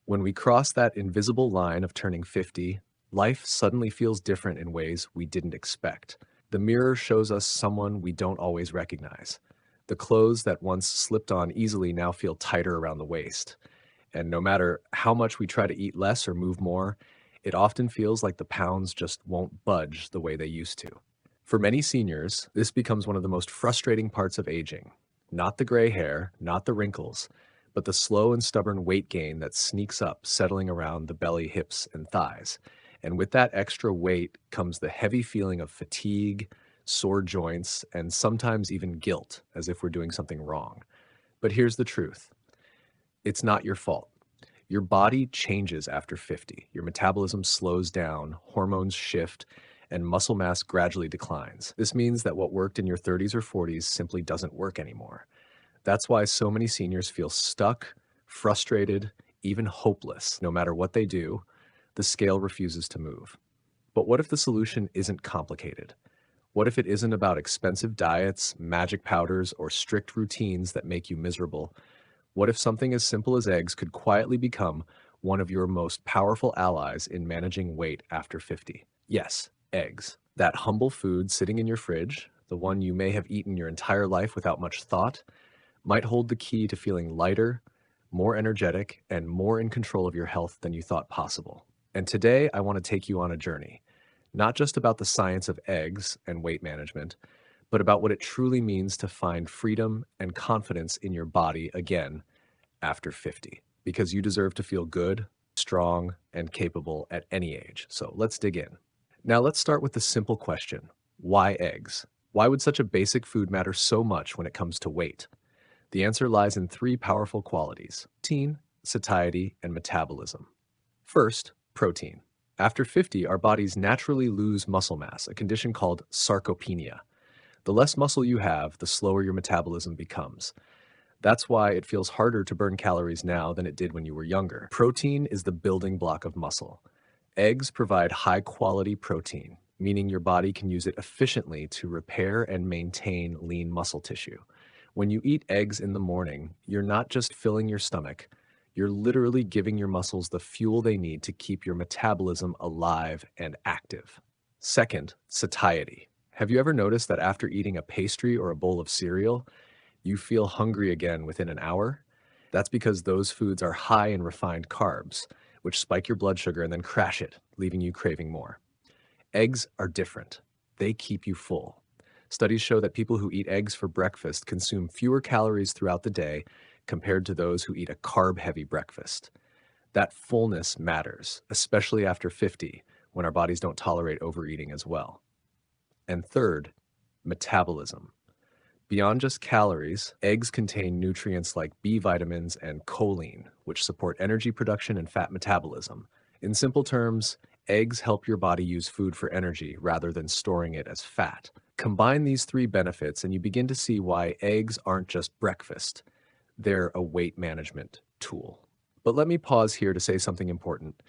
When we cross that invisible line of turning 50, life suddenly feels different in ways we didn't expect. The mirror shows us someone we don't always recognize. The clothes that once slipped on easily now feel tighter around the waist. And no matter how much we try to eat less or move more, it often feels like the pounds just won't budge the way they used to. For many seniors, this becomes one of the most frustrating parts of aging. Not the gray hair, not the wrinkles, but the slow and stubborn weight gain that sneaks up, settling around the belly, hips, and thighs. And with that extra weight comes the heavy feeling of fatigue, sore joints, and sometimes even guilt, as if we're doing something wrong. But here's the truth: it's not your fault. Your body changes after 50. Your metabolism slows down, hormones shift, and muscle mass gradually declines. This means that what worked in your 30s or 40s simply doesn't work anymore. That's why so many seniors feel stuck, frustrated, even hopeless. No matter what they do, the scale refuses to move. But what if the solution isn't complicated? What if it isn't about expensive diets, magic powders, or strict routines that make you miserable? What if something as simple as eggs could quietly become one of your most powerful allies in managing weight after 50? Yes, eggs. That humble food sitting in your fridge, the one you may have eaten your entire life without much thought, might hold the key to feeling lighter, more energetic, and more in control of your health than you thought possible. And today, I want to take you on a journey, not just about the science of eggs and weight management, but about what it truly means to find freedom and confidence in your body again after 50. Because you deserve to feel good, strong, and capable at any age. So let's dig in. Now, let's start with the simple question: why eggs? Why would such a basic food matter so much when it comes to weight? The answer lies in three powerful qualities: protein, satiety, and metabolism. First, protein. After 50, our bodies naturally lose muscle mass, a condition called sarcopenia. The less muscle you have, the slower your metabolism becomes. That's why it feels harder to burn calories now than it did when you were younger. Protein is the building block of muscle. Eggs provide high quality protein, meaning your body can use it efficiently to repair and maintain lean muscle tissue. When you eat eggs in the morning, you're not just filling your stomach, you're literally giving your muscles the fuel they need to keep your metabolism alive and active. Second, satiety. Have you ever noticed that after eating a pastry or a bowl of cereal, you feel hungry again within an hour? That's because those foods are high in refined carbs, which spike your blood sugar and then crash it, leaving you craving more. Eggs are different. They keep you full. Studies show that people who eat eggs for breakfast consume fewer calories throughout the day compared to those who eat a carb-heavy breakfast. That fullness matters, especially after 50, when our bodies don't tolerate overeating as well. And third, metabolism. Beyond just calories, eggs contain nutrients like B vitamins and choline, which support energy production and fat metabolism. In simple terms, eggs help your body use food for energy rather than storing it as fat. Combine these three benefits and you begin to see why eggs aren't just breakfast. They're a weight management tool. But let me pause here to say something important.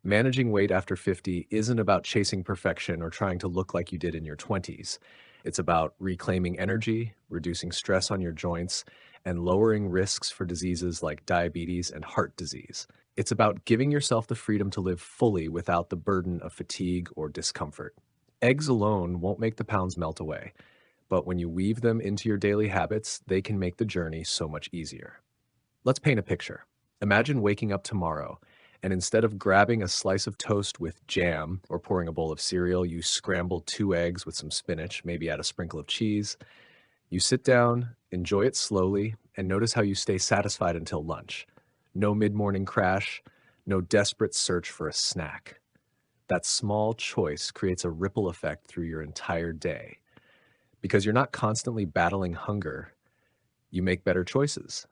Managing weight after 50 isn't about chasing perfection or trying to look like you did in your 20s. It's about reclaiming energy, reducing stress on your joints, and lowering risks for diseases like diabetes and heart disease. It's about giving yourself the freedom to live fully without the burden of fatigue or discomfort. Eggs alone won't make the pounds melt away, but when you weave them into your daily habits, they can make the journey so much easier. Let's paint a picture. Imagine waking up tomorrow, and instead of grabbing a slice of toast with jam or pouring a bowl of cereal, you scramble two eggs with some spinach, maybe add a sprinkle of cheese. You sit down, enjoy it slowly, and notice how you stay satisfied until lunch. No mid-morning crash, no desperate search for a snack. That small choice creates a ripple effect through your entire day. Because you're not constantly battling hunger, you make better choices.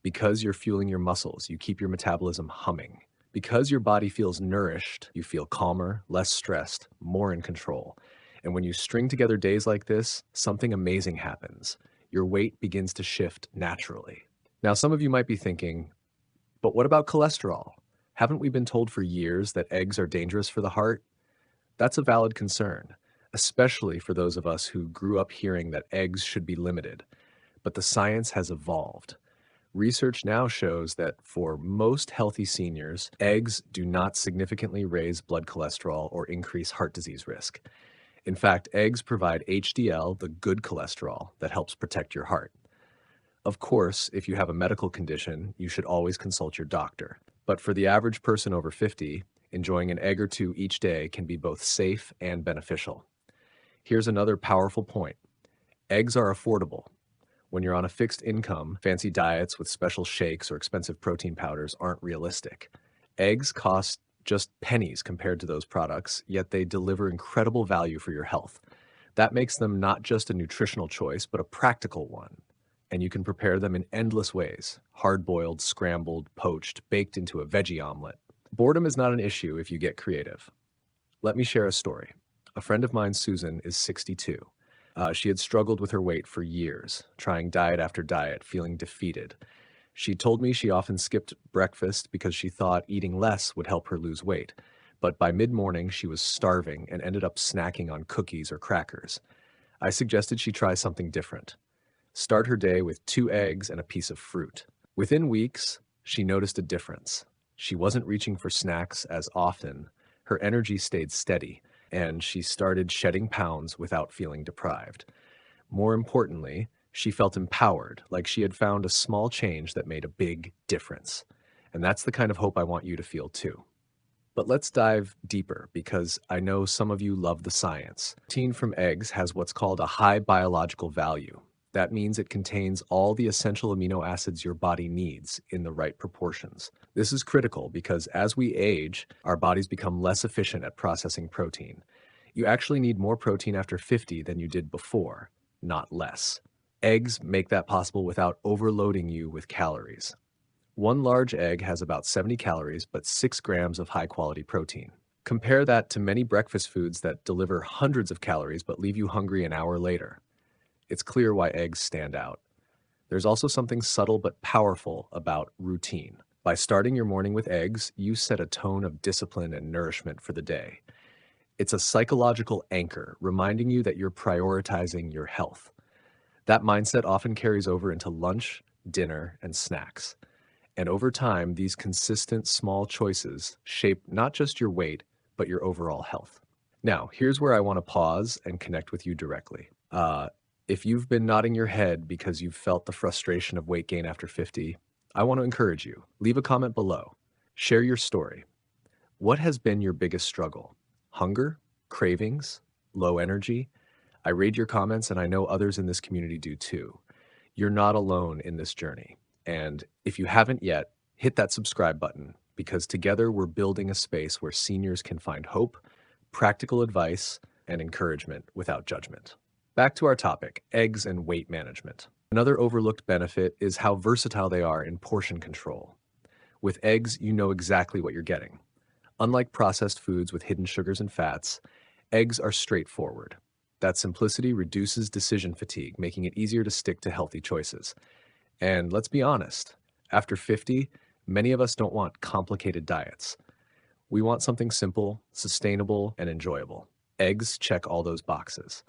Because you're fueling your muscles, you keep your metabolism humming. Because your body feels nourished, you feel calmer, less stressed, more in control. And when you string together days like this, something amazing happens. Your weight begins to shift naturally. Now, some of you might be thinking, but what about cholesterol? Haven't we been told for years that eggs are dangerous for the heart? That's a valid concern, especially for those of us who grew up hearing that eggs should be limited. But the science has evolved. Research now shows that for most healthy seniors, eggs do not significantly raise blood cholesterol or increase heart disease risk. In fact, eggs provide HDL, the good cholesterol that helps protect your heart. Of course, if you have a medical condition, you should always consult your doctor. But for the average person over 50, enjoying an egg or two each day can be both safe and beneficial. Here's another powerful point. Eggs are affordable. When you're on a fixed income, fancy diets with special shakes or expensive protein powders aren't realistic. Eggs cost just pennies compared to those products, yet they deliver incredible value for your health. That makes them not just a nutritional choice, but a practical one. And you can prepare them in endless ways: hard-boiled, scrambled, poached, baked into a veggie omelet. Boredom is not an issue if you get creative. Let me share a story. A friend of mine, Susan, is 62. She had struggled with her weight for years, trying diet after diet, feeling defeated. She told me she often skipped breakfast because she thought eating less would help her lose weight. But by mid-morning, she was starving and ended up snacking on cookies or crackers. I suggested she try something different. Start her day with 2 eggs and a piece of fruit. Within weeks, she noticed a difference. She wasn't reaching for snacks as often. Her energy stayed steady, and she started shedding pounds without feeling deprived. More importantly, she felt empowered, like she had found a small change that made a big difference. And that's the kind of hope I want you to feel too. But let's dive deeper, because I know some of you love the science. Protein from eggs has what's called a high biological value. That means it contains all the essential amino acids your body needs in the right proportions. This is critical because as we age, our bodies become less efficient at processing protein. You actually need more protein after 50 than you did before, not less. Eggs make that possible without overloading you with calories. One large egg has about 70 calories, but 6 grams of high-quality protein. Compare that to many breakfast foods that deliver hundreds of calories but leave you hungry an hour later. It's clear why eggs stand out. There's also something subtle but powerful about routine. By starting your morning with eggs, you set a tone of discipline and nourishment for the day. It's a psychological anchor, reminding you that you're prioritizing your health. That mindset often carries over into lunch, dinner, and snacks. And over time, these consistent small choices shape not just your weight, but your overall health. Now, here's where I want to pause and connect with you directly. If you've been nodding your head because you've felt the frustration of weight gain after 50, I want to encourage you. Leave a comment below. Share your story. What has been your biggest struggle? Hunger? Cravings? Low energy? I read your comments, and I know others in this community do too. You're not alone in this journey. And if you haven't yet, hit that subscribe button, because together we're building a space where seniors can find hope, practical advice, and encouragement without judgment. Back to our topic, eggs and weight management. Another overlooked benefit is how versatile they are in portion control. With eggs, you know exactly what you're getting. Unlike processed foods with hidden sugars and fats, eggs are straightforward. That simplicity reduces decision fatigue, making it easier to stick to healthy choices. And let's be honest, after 50, many of us don't want complicated diets. We want something simple, sustainable, and enjoyable. Eggs check all those boxes.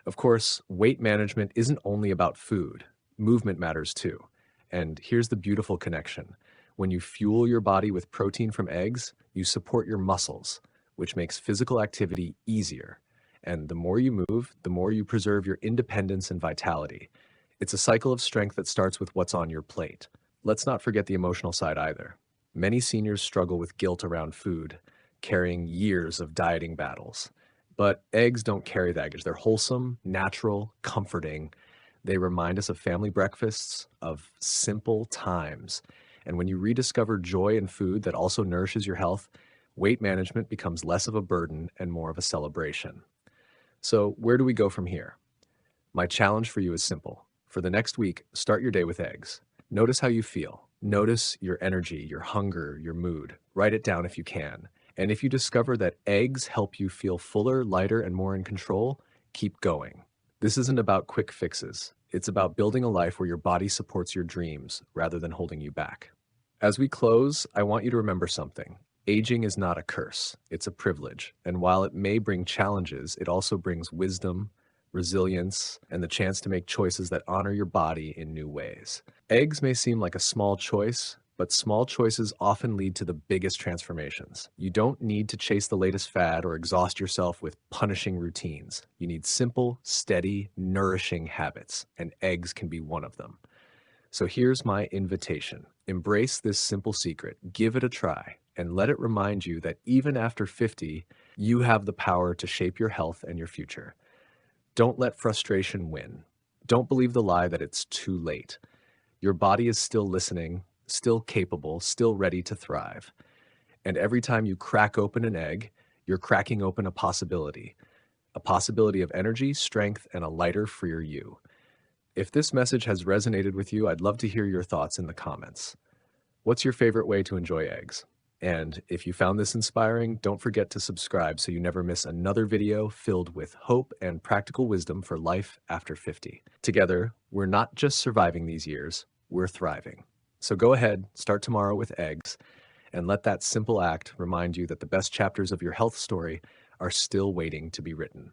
Of course, weight management isn't only about food. Movement matters too. And here's the beautiful connection. When you fuel your body with protein from eggs, you support your muscles, which makes physical activity easier. And the more you move, the more you preserve your independence and vitality. It's a cycle of strength that starts with what's on your plate. Let's not forget the emotional side either. Many seniors struggle with guilt around food, carrying years of dieting battles. But eggs don't carry that baggage. They're wholesome, natural, comforting. They remind us of family breakfasts, of simple times. And when you rediscover joy in food that also nourishes your health, weight management becomes less of a burden and more of a celebration. So where do we go from here? My challenge for you is simple. For the next week, start your day with eggs. Notice how you feel. Notice your energy, your hunger, your mood. Write it down if you can. And if you discover that eggs help you feel fuller, lighter, and more in control, keep going. This isn't about quick fixes. It's about building a life where your body supports your dreams rather than holding you back. As we close, I want you to remember something. Aging is not a curse. It's a privilege. And while it may bring challenges, it also brings wisdom, resilience, and the chance to make choices that honor your body in new ways. Eggs may seem like a small choice, but small choices often lead to the biggest transformations. You don't need to chase the latest fad or exhaust yourself with punishing routines. You need simple, steady, nourishing habits, and eggs can be one of them. So here's my invitation. Embrace this simple secret, give it a try, and let it remind you that even after 50, you have the power to shape your health and your future. Don't let frustration win. Don't believe the lie that it's too late. Your body is still listening, still capable, still ready to thrive. And every time you crack open an egg, you're cracking open a possibility of energy, strength, and a lighter, freer you. If this message has resonated with you, I'd love to hear your thoughts in the comments. What's your favorite way to enjoy eggs? And if you found this inspiring, don't forget to subscribe so you never miss another video filled with hope and practical wisdom for life after 50. Together, we're not just surviving these years, we're thriving. So go ahead, start tomorrow with eggs, and let that simple act remind you that the best chapters of your health story are still waiting to be written.